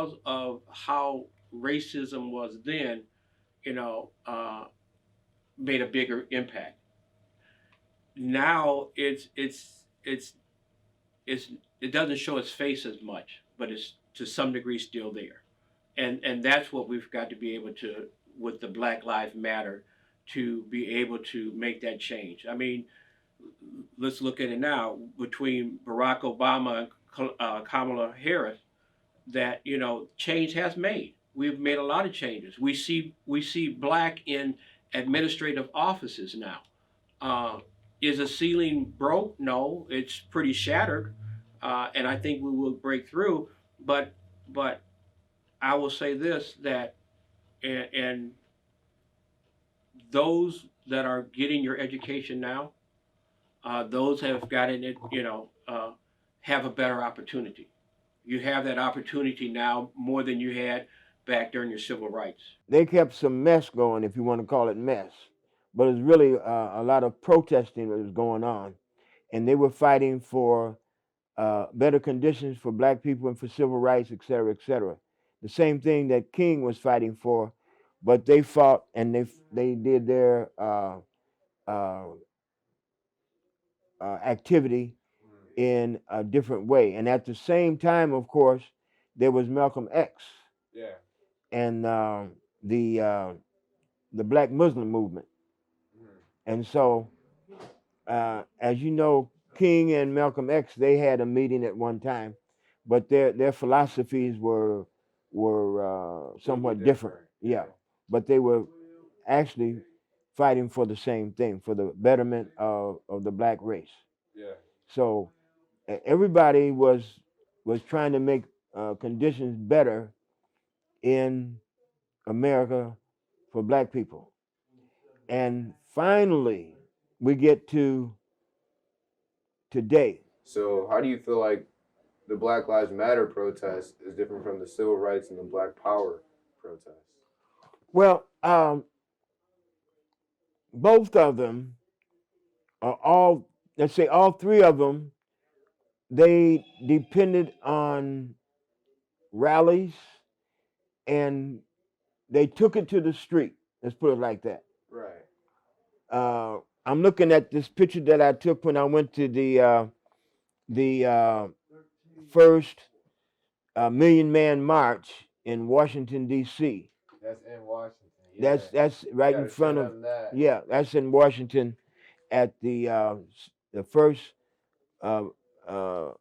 because of how racism was then, you know, made a bigger impact. Now it's it doesn't show its face as much, but it's to some degree still there, and that's what we've got to be able to with the Black Lives Matter to be able to make that change. I mean, let's look at it now between Barack Obama and Kamala Harris. That change has made. We've made a lot of changes. We see black in administrative offices now. Uh, is a ceiling broke? No, it's pretty shattered, and I think we will break through. But I will say this that and those that are getting your education now, those have gotten it, have a better opportunity. You have that opportunity now more than you had back during your civil rights. They kept some mess going, if you want to call it mess, but it's really a lot of protesting that was going on, and they were fighting for better conditions for black people and for civil rights, et cetera, et cetera. The same thing that King was fighting for, but they fought and they did their uh, activity in a different way. And at the same time, of course, there was Malcolm X. Yeah. And the Black Muslim movement. And so, as you know, King and Malcolm X, they had a meeting at one time, but their philosophies were somewhat different. Yeah, but they were actually fighting for the same thing, for the betterment of the black race. Yeah. So everybody was trying to make conditions better in America for black people. And finally, we get to today. So, how do you feel like the Black Lives Matter protest is different from the civil rights and the Black Power protest? Well, both of them are all, let's say all three of them, they depended on rallies and they took it to the street. Let's put it like that. Right. I'm looking at this picture that I took when I went to the first Million Man March in Washington D.C. That's in Washington. Yeah. That's right in front of that. Yeah, that's in Washington at the first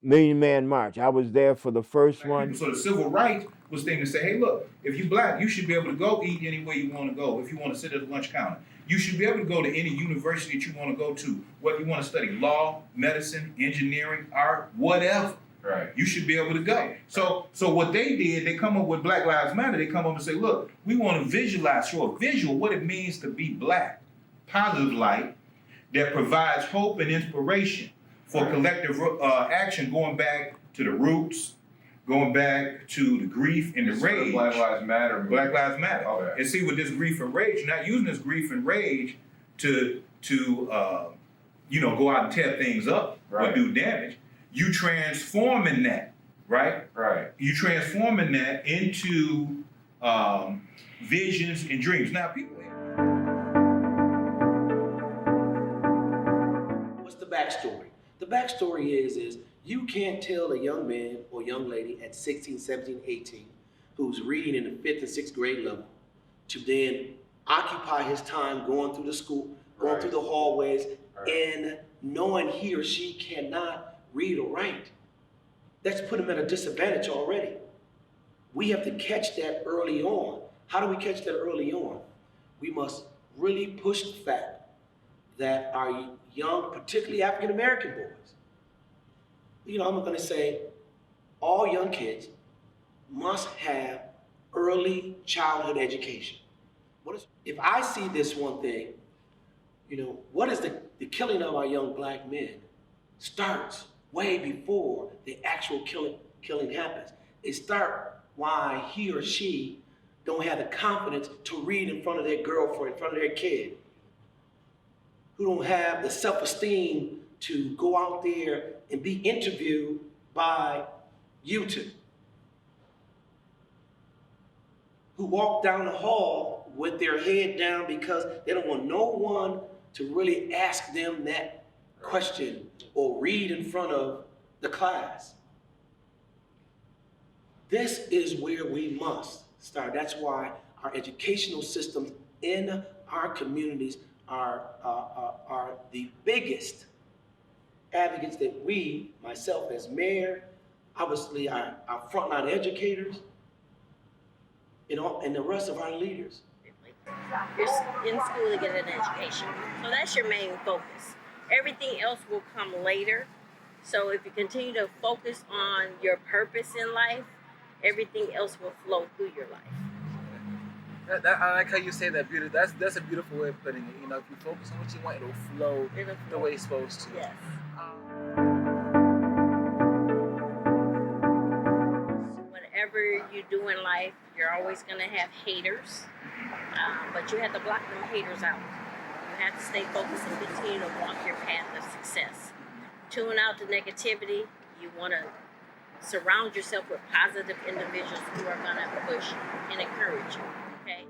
Million Man March. I was there for the first one. So the civil rights was thing to say, hey, look, if you black, you should be able to go eat anywhere you want to go. If you want to sit at the lunch counter, you should be able to go to any university that you want to go to, whether you want to study law, medicine, engineering, art, whatever. Right. You should be able to go. So what they did, they come up with Black Lives Matter. They come up and say, look, we want to visualize, show a visual what it means to be black, positive light that provides hope and inspiration for collective action, going back to the roots, going back to the grief and the rage. Black Lives Matter. Black Lives Matter. Okay. And see, with this grief and rage, you're not using this grief and rage to go out and tear things up or do damage. You transforming that, right? Right. You transforming that into visions and dreams. Now, people. What's the backstory? The backstory is you can't tell a young man or young lady at 16, 17, 18 who's reading in the 5th and 6th grade level to then occupy his time going through the school, going through the hallways, and knowing he or she cannot read or write. That's put him at a disadvantage already. We have to catch that early on. How do we catch that early on? We must really push the fact that our young, particularly African American boys, I'm going to say all young kids must have early childhood education. If I see this one thing, what is the killing of our young black men starts way before the actual killing happens. It starts why he or she don't have the confidence to read in front of their girlfriend, in front of their kid, who don't have the self-esteem to go out there and be interviewed by YouTube. who walk down the hall with their head down because they don't want no one to really ask them that question or read in front of the class. This is where we must start. That's why our educational systems in our communities are the biggest advocates that we, myself as mayor, obviously our frontline educators, and the rest of our leaders. You're in school to get an education. So that's your main focus. Everything else will come later. So if you continue to focus on your purpose in life, everything else will flow through your life. I like how you say that. Beautiful. That's a beautiful way of putting it. You know, if you focus on what you want, it'll flow the way it's supposed to. Yes. Whatever you do in life, you're always going to have haters, but you have to block them haters out. You have to stay focused and continue to walk your path of success. Tune out the negativity. You want to surround yourself with positive individuals who are going to push and encourage you, okay?